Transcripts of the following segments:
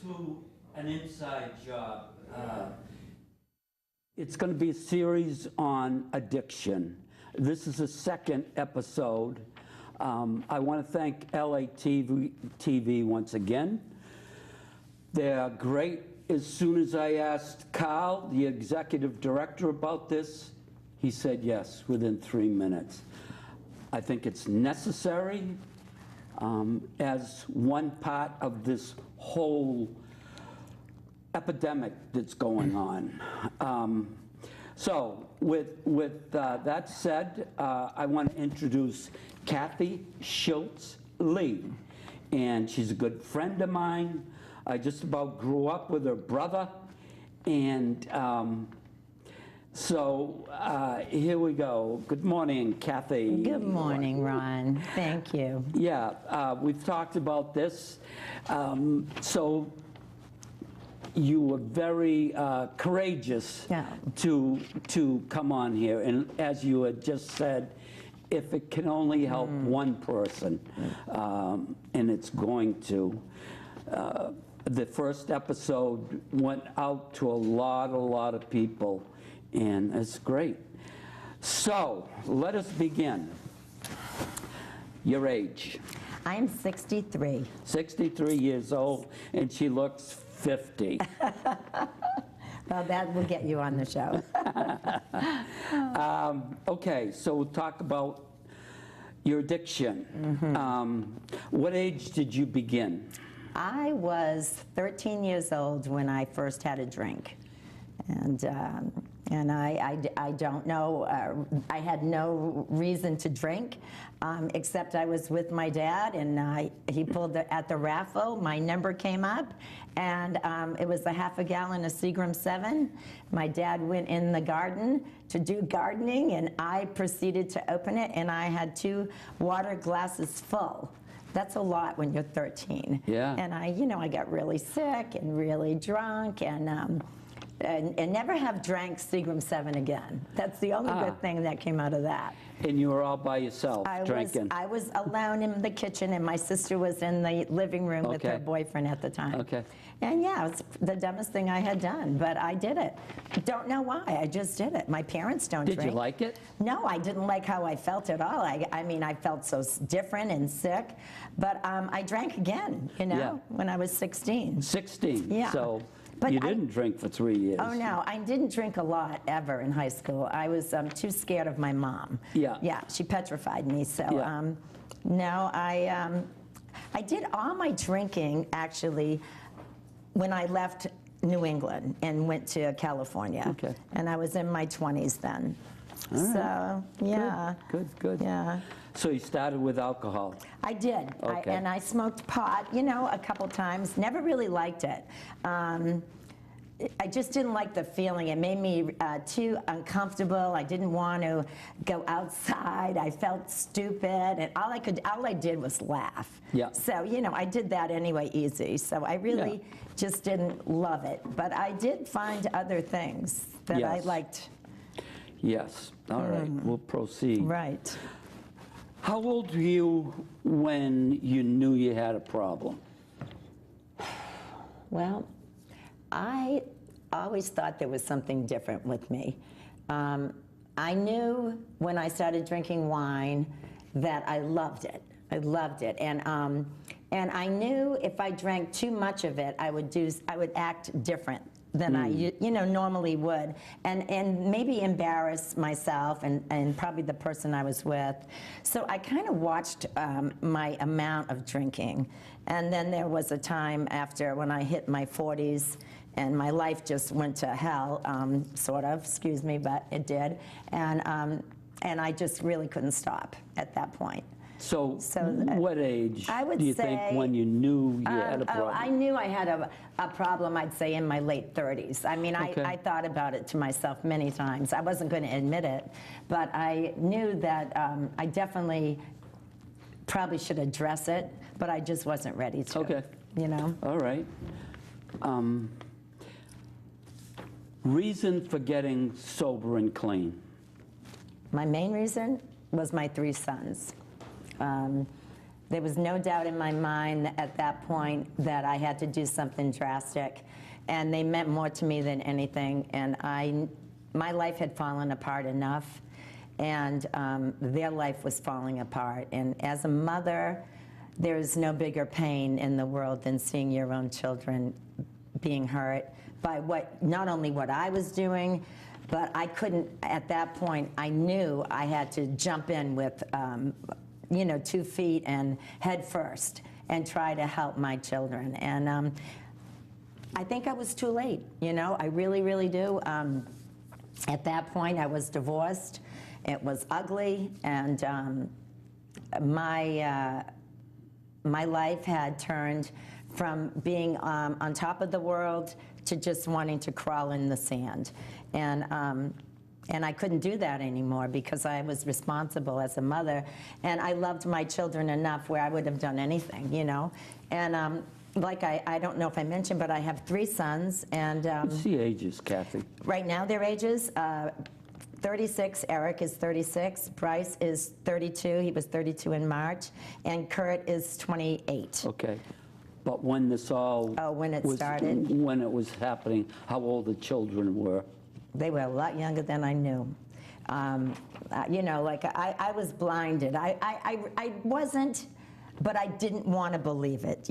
to an inside job. It's going to be a series on addiction. This is the second episode. I want to thank LA TV once again. They're great. As soon as I asked Carl, the executive director, about this, he said yes within 3 minutes. I think it's necessary as one part of this whole epidemic that's going on. So with that said, I want to introduce Kathy Schultz Lee, and she's a good friend of mine. I just about grew up with her brother, and so here we go. Good morning, Kathy. Good morning, Ron. Thank you. Yeah, we've talked about this. So you were very courageous to come on here, and as you had just said, if it can only help one person, and it's going to. The first episode went out to a lot of people, and it's great. So let us begin. Your age? I'm 63. 63 years old, and she looks 50. Well, that will get you on the show. Okay, so we'll talk about your addiction. What age did you begin? I was 13 years old when I first had a drink, and I don't know. I had no reason to drink, except I was with my dad, and he pulled at the raffle. My number came up, and it was a half a gallon of Seagram 7. My dad went in the garden to do gardening, and I proceeded to open it, and I had 2 water glasses full. That's a lot when you're 13. Yeah. And I got really sick and really drunk, and never have drank Seagram 7 again. That's the only good thing that came out of that. And you were all by yourself drinking? I was alone in the kitchen, and my sister was in the living room with her boyfriend at the time. Okay. And yeah, it was the dumbest thing I had done, but I did it. Don't know why, I just did it. My parents don't drink. Did you like it? No, I didn't like how I felt at all. I mean, I felt so different and sick, but I drank again, when I was 16. 16? Yeah. So but you didn't drink for 3 years? Oh, no, I didn't drink a lot ever in high school. I was too scared of my mom. Yeah. Yeah, she petrified me, so Yeah. no, I did all my drinking, actually, when I left New England and went to California. Okay. And I was in my 20s then. All right. So, yeah. Good. Yeah. So you started with alcohol? I did. Okay. And I smoked pot, a couple times. Never really liked it. I just didn't like the feeling. It made me too uncomfortable. I didn't want to go outside. I felt stupid, and all I did was laugh. Yeah. So I did that anyway, easy. So I really just didn't love it, but I did find other things that I liked. Yes. All right. We'll proceed. Right. How old were you when you knew you had a problem? Well, I always thought there was something different with me. I knew when I started drinking wine that I loved it. I loved it, and I knew if I drank too much of it, I would act different than I normally would, and maybe embarrass myself and probably the person I was with. So I kind of watched my amount of drinking, and then there was a time after when I hit my 40s. And my life just went to hell, sort of, excuse me, but it did. And I just really couldn't stop at that point. So what age do you think when you knew you had a problem? I knew I had a problem, I'd say, in my late 30s. I mean, I thought about it to myself many times. I wasn't going to admit it, but I knew that I definitely probably should address it, but I just wasn't ready to. Okay. All right. Reason for getting sober and clean? My main reason was my 3 sons. There was no doubt in my mind at that point that I had to do something drastic, and they meant more to me than anything. And my life had fallen apart enough, and their life was falling apart. And as a mother, there's no bigger pain in the world than seeing your own children being hurt by not only what I was doing, but I couldn't, at that point, I knew I had to jump in with 2 feet and head first and try to help my children. And I think I was too late, I really, really do. At that point, I was divorced. It was ugly, and my life had turned from being on top of the world to just wanting to crawl in the sand. And I couldn't do that anymore because I was responsible as a mother, and I loved my children enough where I would have done anything, And like I don't know if I mentioned, but I have 3 sons, and What's the ages, Kathy? right now their ages, 36, Eric is 36, Bryce is 32, he was 32 in March, and Kurt is 28. Okay. But when this all when it was, started? when it was happening, how old the children were? They were a lot younger than I knew. Like I was blinded. I wasn't, but I didn't want to believe it.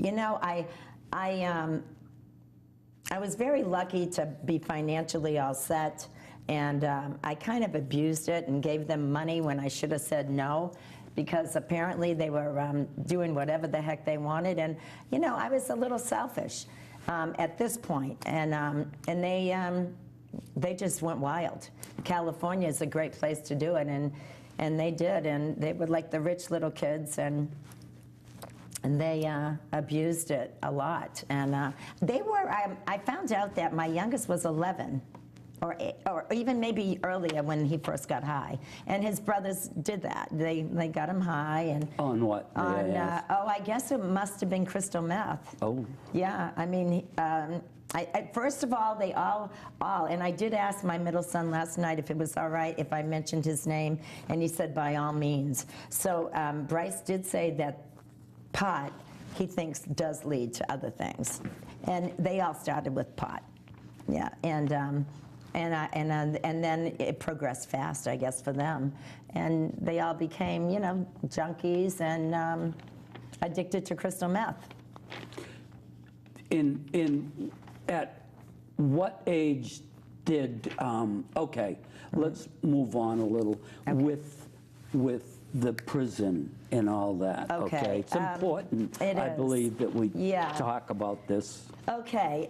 I was very lucky to be financially all set, and I kind of abused it and gave them money when I should have said no, because apparently they were doing whatever the heck they wanted, and I was a little selfish at this point, and they just went wild. California is a great place to do it, and they did, and they were like the rich little kids, and they abused it a lot. And they were, I found out that my youngest was 11, or even maybe earlier when he first got high. And his brothers did that. They got him high. And On what? I guess it must have been crystal meth. Oh. Yeah, I mean, first of all, they all, and I did ask my middle son last night if it was all right if I mentioned his name, and he said by all means. So Bryce did say that pot, he thinks, does lead to other things, and they all started with pot. Yeah, and then it progressed fast, I guess, for them, and they all became, junkies and addicted to crystal meth. At what age did, let's move on a little with the prison and all that. Okay. It's important, it I is. believe, that we Yeah. talk about this. Okay,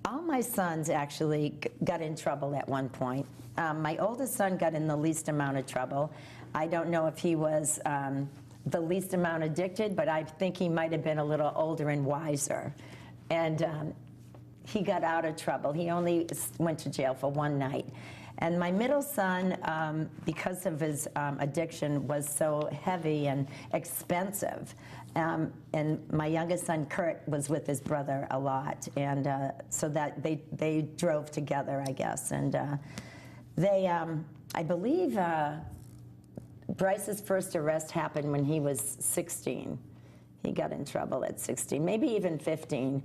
all my sons actually got in trouble at one point. My oldest son got in the least amount of trouble. I don't know if he was the least amount addicted, but I think he might have been a little older and wiser. And he got out of trouble. He only went to jail for 1 night. And my middle son, because of his addiction, was so heavy and expensive. And my youngest son, Kurt, was with his brother a lot. And so that they drove together, I guess. And I believe Bryce's first arrest happened when he was 16. He got in trouble at 16, maybe even 15.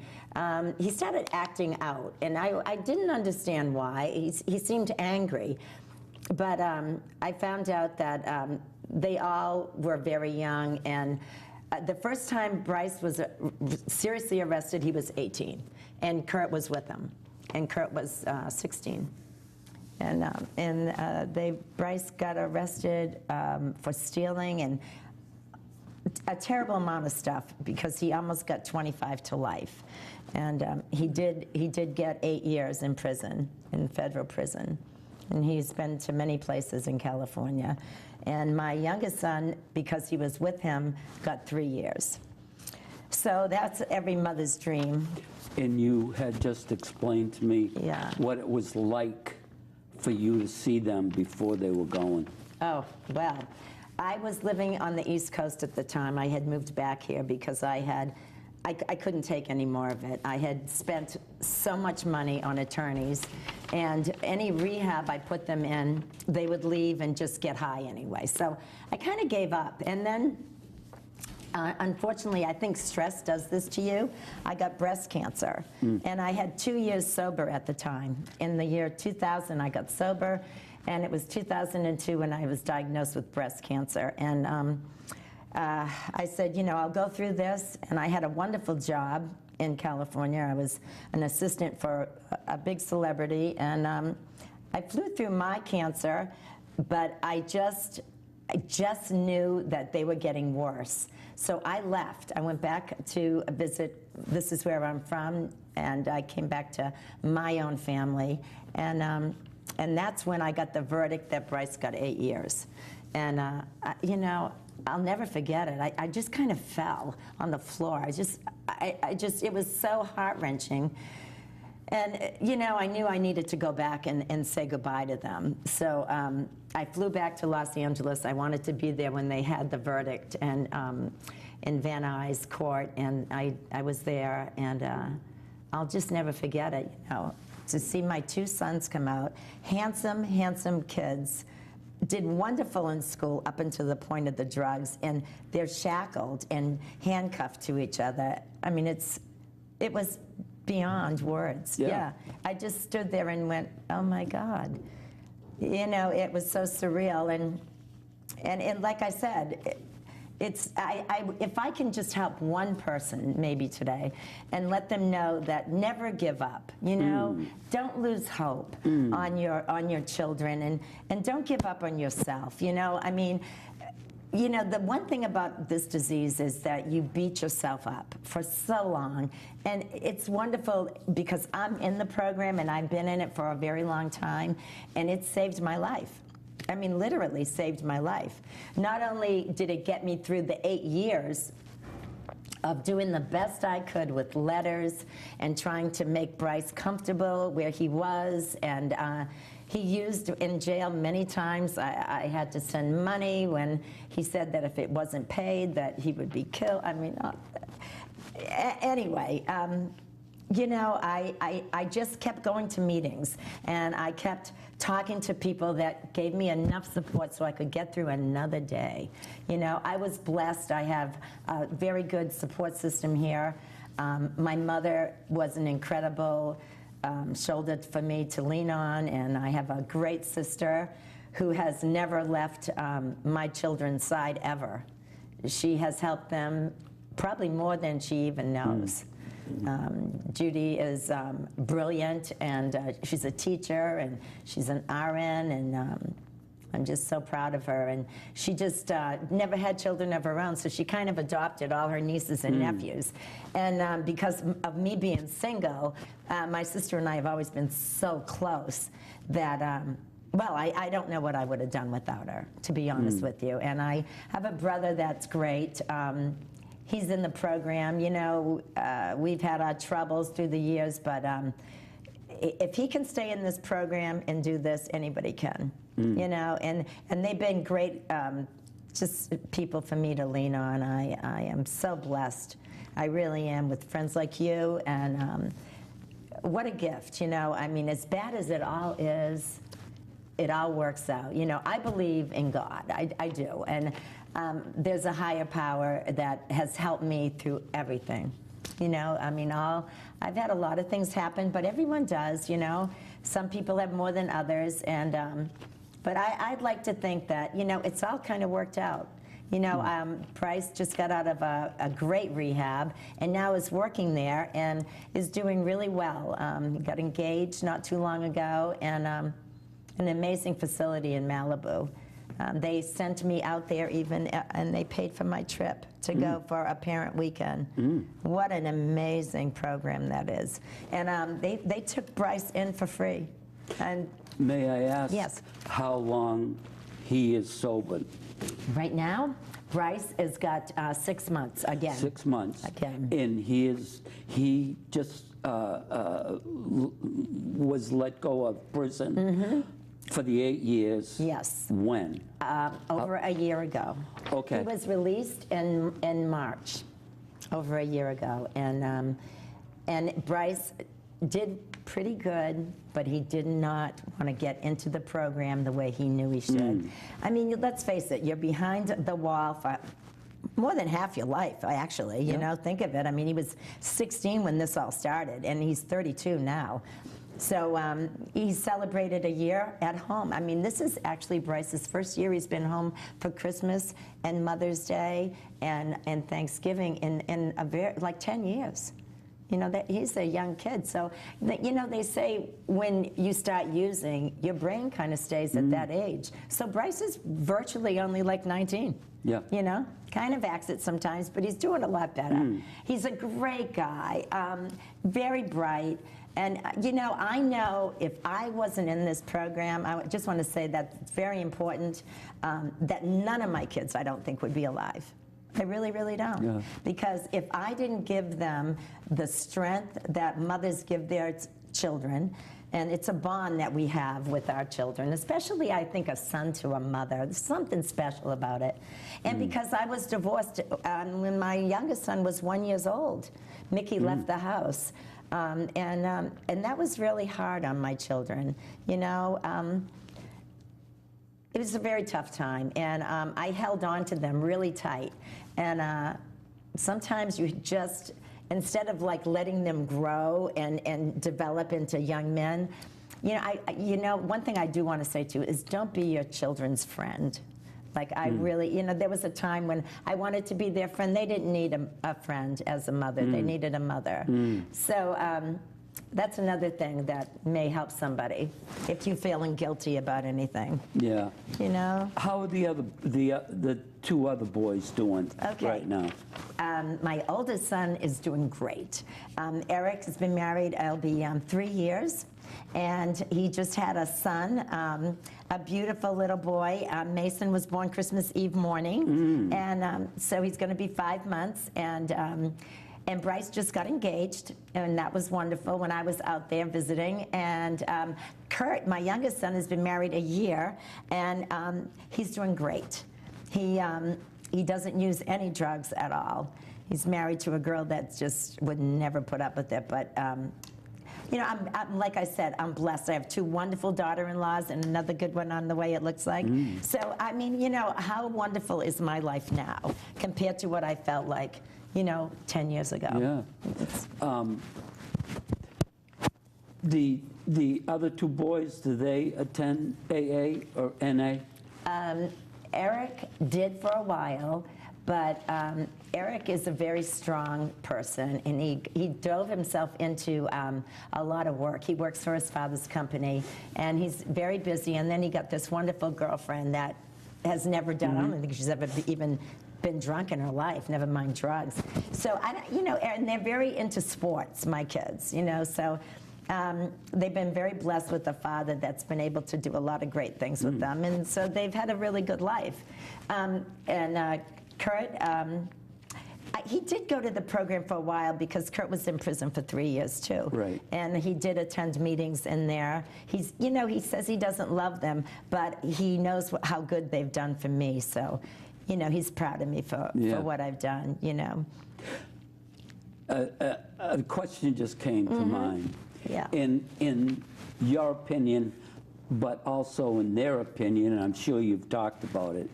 He started acting out, and I didn't understand why. He seemed angry, but I found out that they all were very young, and the first time Bryce was seriously arrested, he was 18, and Kurt was with him, and Kurt was 16. And Bryce got arrested for stealing and a terrible amount of stuff, because he almost got 25 to life, and he did get 8 years in prison, in federal prison, and he's been to many places in California. And my youngest son, because he was with him, got 3 years. So that's every mother's dream. And you had just explained to me what it was like for you to see them before they were going. Oh, well, I was living on the East Coast at the time. I had moved back here because I had I couldn't take any more of it. I had spent so much money on attorneys, and any rehab I put them in, they would leave and just get high anyway. So I kind of gave up. And then, unfortunately, I think stress does this to you. I got breast cancer, and I had 2 years sober at the time. In the year 2000, I got sober, and it was 2002 when I was diagnosed with breast cancer. And I said, you know, I'll go through this, and I had a wonderful job in California. I was an assistant for a big celebrity, and I flew through my cancer, but I just knew that they were getting worse. So I left. I went back to visit, this is where I'm from, and I came back to my own family, and that's when I got the verdict that Bryce got 8 years. And, you know, I'll never forget it. I just kind of fell on the floor. It was so heart-wrenching. And, you know, I knew I needed to go back and say goodbye to them. So I flew back to Los Angeles. I wanted to be there when they had the verdict and in Van Nuys court, and I was there, and I'll just never forget it, you know, to see my 2 sons come out, handsome, handsome kids, did wonderful in school up until the point of the drugs, and they're shackled and handcuffed to each other. I mean, it was beyond words. Yeah. I just stood there and went, oh my God. You know, it was so surreal, and like I said, if I can just help one person maybe today and let them know that never give up, you know, don't lose hope on your children, and don't give up on yourself, you know. I mean, you know, the one thing about this disease is that you beat yourself up for so long, and it's wonderful because I'm in the program and I've been in it for a very long time, and it saved my life. I mean, literally saved my life. Not only did it get me through the 8 years of doing the best I could with letters and trying to make Bryce comfortable where he was, and he used in jail many times. I had to send money when he said that if it wasn't paid that he would be killed. I mean, anyway, you know, I just kept going to meetings, and I kept talking to people that gave me enough support so I could get through another day. You know, I was blessed. I have a very good support system here. My mother was an incredible shoulder for me to lean on, and I have a great sister who has never left my children's side ever. She has helped them probably more than she even knows. Judy is brilliant, and she's a teacher, and she's an RN, and I'm just so proud of her. And she just never had children of her own, so she kind of adopted all her nieces and nephews. And because of me being single, my sister and I have always been so close that, well, I don't know what I would have done without her, to be honest with you. And I have a brother that's great. He's in the program. You know, we've had our troubles through the years, but if he can stay in this program and do this, anybody can. You know, and they've been great, just people for me to lean on. I am so blessed. I really am, with friends like you, and what a gift, you know. I mean, as bad as it all is, it all works out. You know, I believe in God. I do. And there's a higher power that has helped me through everything. You know, I mean, I've had a lot of things happen, but everyone does, you know. Some people have more than others, and but I'd like to think that, you know, it's all kind of worked out. You know, Bryce just got out of a great rehab, and now is working there and is doing really well. He got engaged not too long ago, and an amazing facility in Malibu. They sent me out there even, and they paid for my trip to go for a parent weekend. What an amazing program that is. And they took Bryce in for free. And may I ask yes, how long he is sober? Right now, Bryce has got 6 months again. 6 months. Again. And he just was let go of prison for the 8 years. Yes. When? Over a year ago. Okay. He was released in March. over a year ago, and Bryce did pretty good, but he did not want to get into the program the way he knew he should. I mean, let's face it, you're behind the wall for more than half your life, actually. You know, think of it. I mean, he was 16 when this all started, and he's 32 now. So he celebrated a year at home. I mean, this is actually Bryce's first year he's been home for Christmas and Mother's Day and Thanksgiving in like 10 years. You know, that he's a young kid. So, you know, they say when you start using, your brain kind of stays at that age. So Bryce is virtually only like 19. Yeah. You know, kind of acts it sometimes, but he's doing a lot better. He's a great guy, very bright. And, you know, I know if I wasn't in this program, I just want to say that it's very important that none of my kids, I don't think, would be alive. I really, really don't. Yeah. Because if I didn't give them the strength that mothers give their children, and it's a bond that we have with our children, especially, I think, a son to a mother. There's something special about it. And because I was divorced when my youngest son was 1 year old, Mickey left the house. And that was really hard on my children. You know, it was a very tough time, and I held on to them really tight. And sometimes you just, instead of like letting them grow and develop into young men, you know, one thing I do want to say to you is don't be your children's friend. Like I really, you know, there was a time when I wanted to be their friend. They didn't need a friend as a mother. They needed a mother. So that's another thing that may help somebody if you're feeling guilty about anything. Yeah. You know? How are the two other boys doing right now? My oldest son is doing great. Eric has been married, it'll be 3 years. And he just had a son, a beautiful little boy. Mason was born Christmas Eve morning. And so he's going to be 5 months. And Bryce just got engaged, and that was wonderful when I was out there visiting. And Kurt, my youngest son, has been married a year, and he's doing great. He doesn't use any drugs at all. He's married to a girl that just would never put up with it. But you know, I'm like I said, I'm blessed. I have 2 wonderful daughter-in-laws and another good one on the way, it looks like. So I mean, you know, how wonderful is my life now compared to what I felt like, you know, 10 years ago. Yeah. The other 2 boys, do they attend AA or NA? Eric did for a while, but Eric is a very strong person, and he dove himself into a lot of work. He works for his father's company, and he's very busy, and then he got this wonderful girlfriend that has never done, I don't think she's ever even been drunk in her life, never mind drugs. So, you know, and they're very into sports, my kids, you know, so they've been very blessed with a father that's been able to do a lot of great things with them, and so they've had a really good life. And Kurt, he did go to the program for a while because Kurt was in prison for 3 years too. Right. And he did attend meetings in there. He's, you know, he says he doesn't love them, but he knows how good they've done for me. So, you know, he's proud of me for what I've done, you know. A question just came to mind. Yeah. In your opinion, but also in their opinion, and I'm sure you've talked about it,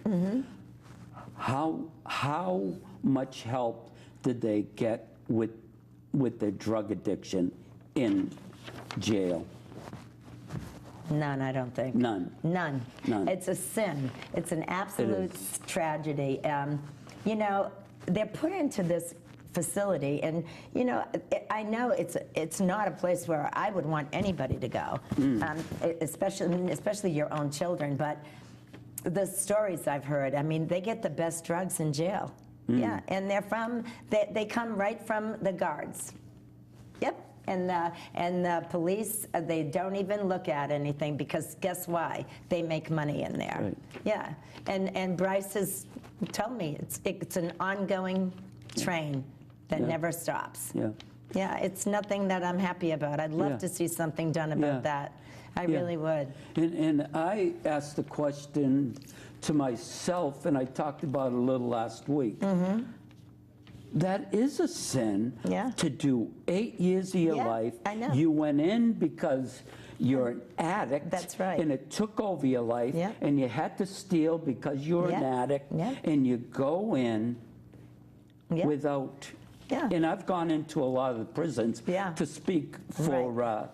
how much help did they get with their drug addiction in jail? None, I don't think. None. None. None. It's a sin. It's an absolute tragedy. You know, they're put into this facility, and you know, I know it's not a place where I would want anybody to go, especially your own children. But the stories I've heard, I mean, they get the best drugs in jail. Yeah, and they come right from the guards. Yep. And the police, they don't even look at anything because guess why? They make money in there. Right. Yeah, and Bryce has told me it's an ongoing train that never stops. Yeah. Yeah, it's nothing that I'm happy about. I'd love to see something done about that. I really would. And I asked the question to myself, and I talked about it a little last week. that is a sin. Yeah. To do 8 years of your Yeah, life. I know. You went in because you're an addict. That's right. And it took over your life. Yeah. And you had to steal because you're an Yeah. addict. Yeah. And you go in Yeah. without. Yeah. And I've gone into a lot of the prisons Yeah. to speak for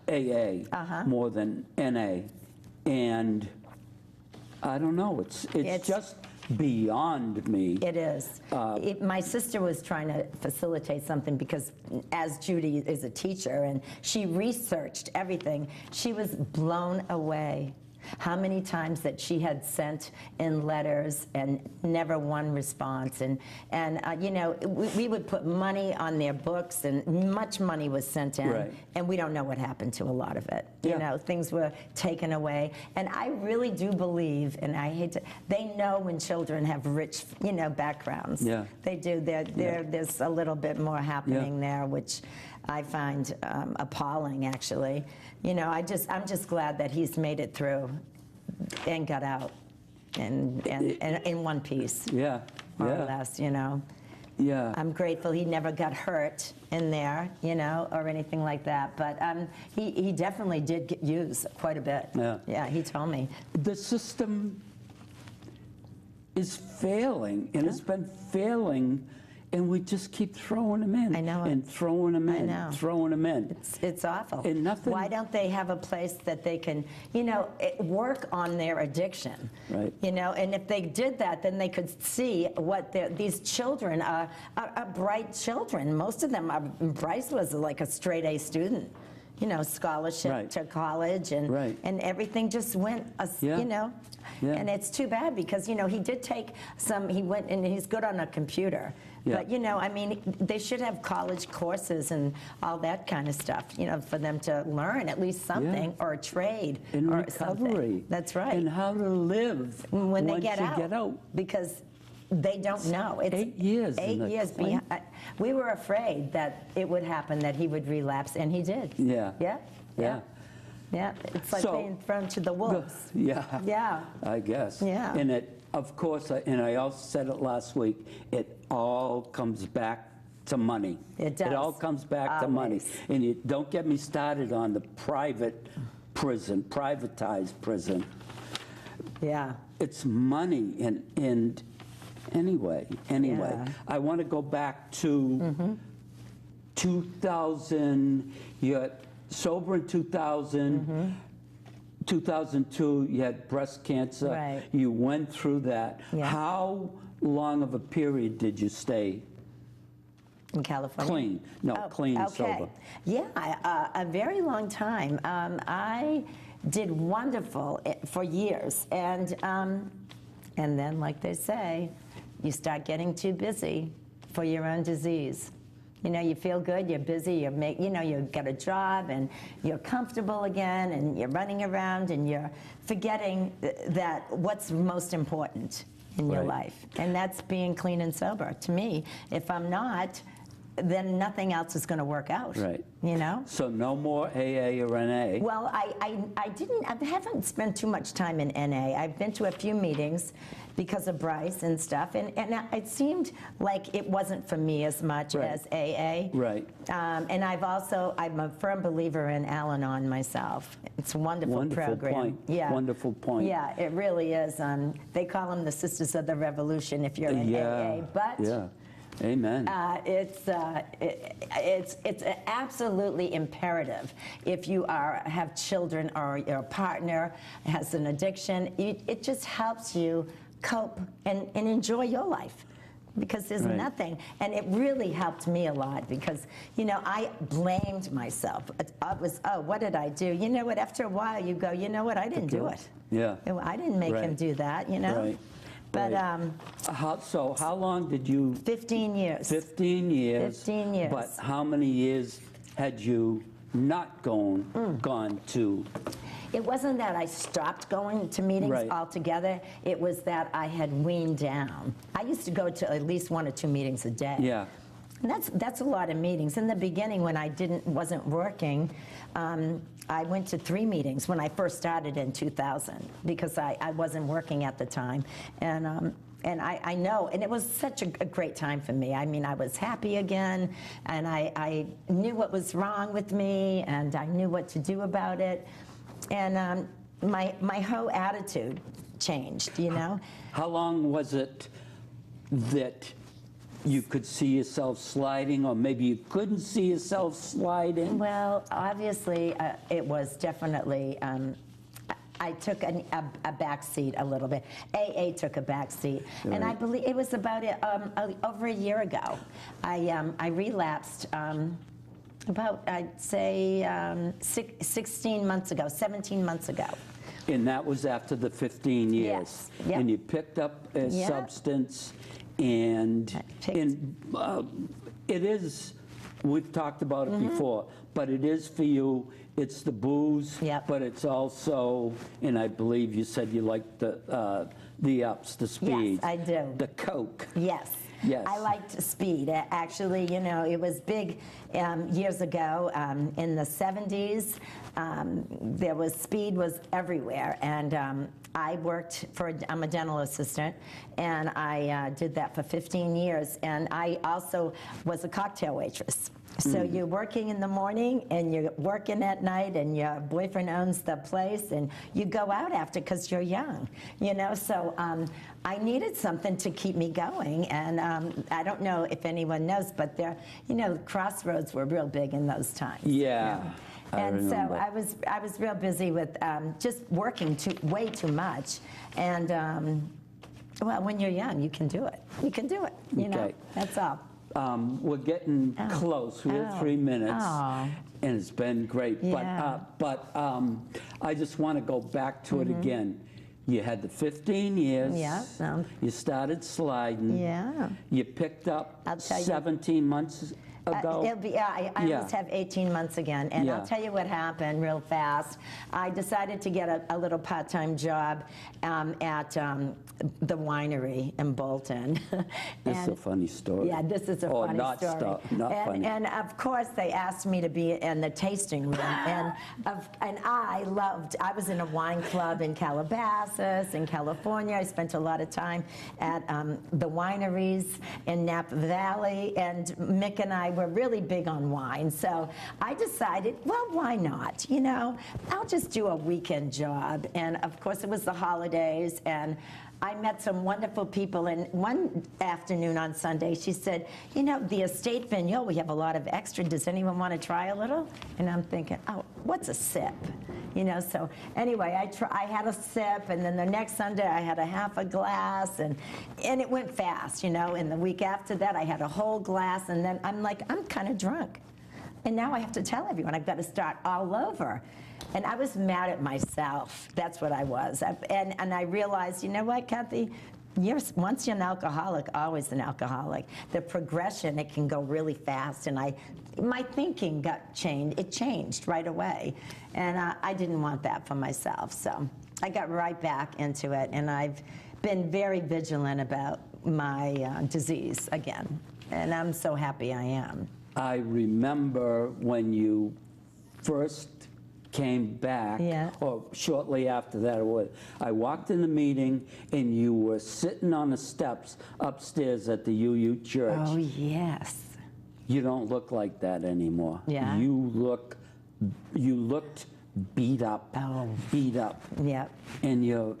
AA more than NA. And I don't know, it's just beyond me. It is. My sister was trying to facilitate something because as Judy is a teacher and she researched everything, she was blown away. How many times that she had sent in letters and never one response. And you know, we would put money on their books and much money was sent in. Right. And we don't know what happened to a lot of it. Yeah. You know, things were taken away. And I really do believe, and I hate to, they know when children have rich, you know, backgrounds. Yeah. They do. There's a little bit more happening there, which I find appalling, actually. You know, I'm just glad that he's made it through and got out and in one piece, Yeah, more or yeah, less, you know. yeah. I'm grateful he never got hurt in there, you know, or anything like that. But he definitely did get used quite a bit. Yeah. Yeah, he told me. The system is failing, and it's been failing, and we just keep throwing them in. I know it. And throwing them in, know. throwing them in. It's awful. And nothing- Why don't they have a place that they can, you know, work on their addiction? Right. You know, and if they did that, then they could see what these children are bright children. Most of them are. Bryce was like a straight A student. You know, scholarship Right. to college and Right. and everything just went, Yeah. you know. Yeah. And it's too bad because, you know, he did take some, he went and he's good on a computer. Yeah. But, you know, I mean, they should have college courses and all that kind of stuff, you know, for them to learn at least something or a trade And or recovery. something. That's right. And how to live when they once get you out. get out. Because they don't know. It's 8 years in 8 the years clink. behind. We were afraid that it would happen, that he would relapse, and he did. Yeah. Yeah. Yeah. Yeah. It's like So- being thrown to the wolves. Yeah. Yeah. I guess. Yeah. And it, of course, and I also said it last week, it all comes back to money. It does. It all comes back to money. Always. And you don't get me started on the private prison, privatized prison. Yeah. It's money and anyway, Yeah. I want to go back to 2000, you're sober in 2000, 2002, you had breast cancer. Right. You went through that. Yeah. How long of a period did you stay In California. clean? No, clean and okay. sober. Yeah, a very long time. I did wonderful for years, and then, like they say, you start getting too busy for your own disease. You know, you feel good, you're busy, you got a job, and you're comfortable again, and you're running around, and you're forgetting that what's most important in your Right. life, and that's being clean and sober. To me, if I'm not, then nothing else is going to work out. Right. You know? So no more AA or NA. Well, I haven't spent too much time in NA. I've been to a few meetings because of Bryce and stuff, and it seemed like it wasn't for me as much Right. as AA. Right. And I'm a firm believer in Al-Anon myself. It's a wonderful Wonderful program. point. Yeah. Wonderful point. Yeah, it really is. They call them the Sisters of the Revolution if you're in AA. But yeah. Amen. it's absolutely imperative if you have children or your partner has an addiction. It just helps you cope and enjoy your life. Because there's Right. nothing, and it really helped me a lot because, you know, I blamed myself. I was, oh, what did I do? You know what, after a while you go, you know what, I didn't do it. Yeah. I didn't make him Right. do that, you know? Right. But Right. How long did you? 15 years. 15 years. 15 years. But how many years had you not gone to? It wasn't that I stopped going to meetings Right. altogether. It was that I had weaned down. I used to go to at least 1 or 2 meetings a day. Yeah. And that's a lot of meetings. In the beginning, when I wasn't working, I went to 3 meetings when I first started in 2000 because I wasn't working at the time. And And I know, and it was such a great time for me. I mean, I was happy again, and I knew what was wrong with me, and I knew what to do about it. And my whole attitude changed, you know? How long was it that you could see yourself sliding, or maybe you couldn't see yourself sliding? Well, obviously, it was definitely, I took a back seat a little bit. AA took a back seat. Right. And I believe it was about over a year ago. I relapsed about, I'd say, 16 months ago, 17 months ago. And that was after the 15 years. Yes. Yep. And you picked up a Yep. substance, and, it is, we've talked about it before, but it is for you, it's the booze, Yep. but it's also, and I believe you said you like the ups, the speed. Yes, I do. The Coke. Yes. Yes. I liked speed. Actually, you know, it was big years ago in the 70s. There was speed was everywhere, and I worked for. I'm a dental assistant, and I did that for 15 years. And I also was a cocktail waitress. So you're working in the morning and you're working at night, and your boyfriend owns the place, and you go out after because you're young, you know. So I needed something to keep me going, and I don't know if anyone knows, but there, you know, Crossroads were real big in those times. Yeah. I And so remember. I was real busy with just working way too much, and well, when you're young, you can do it. You can do it. You know, Okay. that's all. We're getting close. We have 3 minutes, Oh. and it's been great. Yeah. But I just want to go back to it again. You had the 15 years. Yeah. You started sliding. Yeah. You picked up I'll tell you. 17 months ago. It'll be, I Yeah. almost have 18 months again, and Yeah. I'll tell you what happened real fast. I decided to get a little part-time job at the winery in Bolton. This is a funny story. Yeah, this is a Or funny not story. not funny. And of course, they asked me to be in the tasting room, and I was in a wine club in Calabasas, in California. I spent a lot of time at the wineries in Napa Valley, and Mick and I were really big on wine. So I decided, well, why not? You know, I'll just do a weekend job. And of course, it was the holidays, and I met some wonderful people, and one afternoon on Sunday, she said, you know, the estate vigneault, we have a lot of extra. Does anyone want to try a little? And I'm thinking, oh, what's a sip? You know, so anyway, I had a sip, and then the next Sunday I had a half a glass, and it went fast, you know, and the week after that I had a whole glass, and then I'm like, I'm kind of drunk. And now I have to tell everyone I've got to start all over. And I was mad at myself. That's what I was. And I realized, you know what, Kathy? Once you're an alcoholic, always an alcoholic. The progression, it can go really fast. And my thinking got changed. It changed right away. And I didn't want that for myself. So I got right back into it. And I've been very vigilant about my disease again. And I'm so happy I am. I remember when you first came back, Yeah. or shortly after that, I walked in the meeting and you were sitting on the steps upstairs at the UU Church. Oh, yes. You don't look like that anymore. Yeah. You looked beat up. Oh. Beat up. Yep. And you're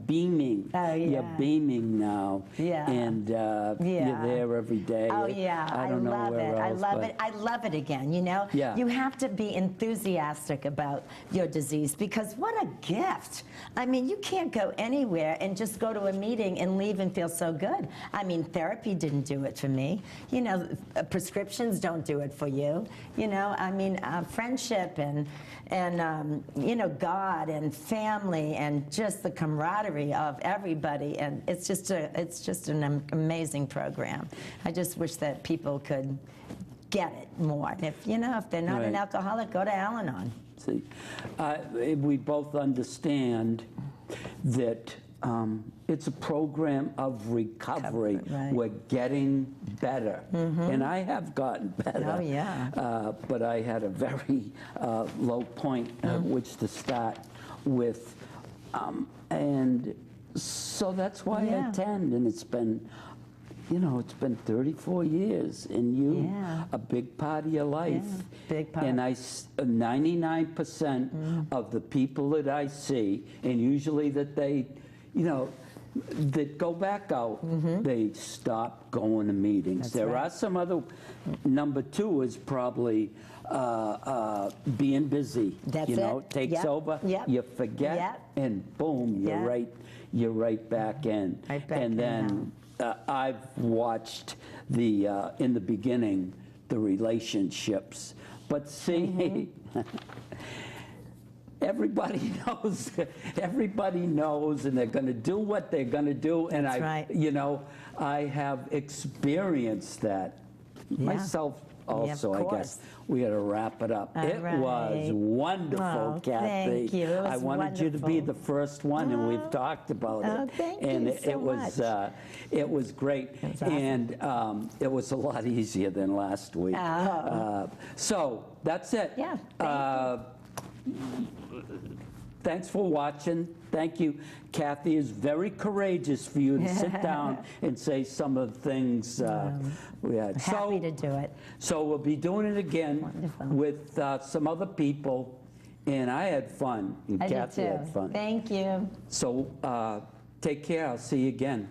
beaming. Oh, You're yeah. beaming now. Yeah. And you're Yeah. there every day. Oh yeah, I don't know love where it. I else, love but- it. I love it again. You know, Yeah. you have to be enthusiastic about your disease, because what a gift. I mean, you can't go anywhere and just go to a meeting and leave and feel so good. I mean, therapy didn't do it for me. You know, prescriptions don't do it for you. You know, I mean, friendship and you know, God and family and just the camaraderie of everybody, and it's just an amazing program. I just wish that people could get it more. If they're not an Right. alcoholic, go to Al-Anon. See, we both understand that it's a program of recovery. Right. We're getting better, and I have gotten better. Oh, yeah. But I had a very low point at which to start with, and So that's why I Yeah. attend, and it's been, it's been 34 years, and you, Yeah. a big part of your life. Yeah, big part. And 99% of the people that I see, and usually that they, that go back out, they stop going to meetings. That's There right. are some other, number two is probably being busy. That's it. Takes Yep, over, yep, you forget, yep. and boom, Yeah. you're right back in. Right back and in then I've watched in the beginning, the relationships. But see, everybody knows, and they're going to do what they're going to do. And That's right. I have experienced that myself also, I guess. course. We got to wrap it up. All It was right. wonderful, Oh, Kathy. thank you. It I was wanted you to be wonderful. the first one, and we've talked about it. Oh, thank and you it, so it was much. it was great, It was awesome. and it was a lot easier than last week. Oh. So that's it. Yeah, thank Thanks for watching. Thank you. Kathy is very courageous for you to sit down and say some of the things we had. Happy to do it. So we'll be doing it again Wonderful. with some other people, and I had fun, and I did Kathy too. had fun. Thank you. So take care. I'll see you again.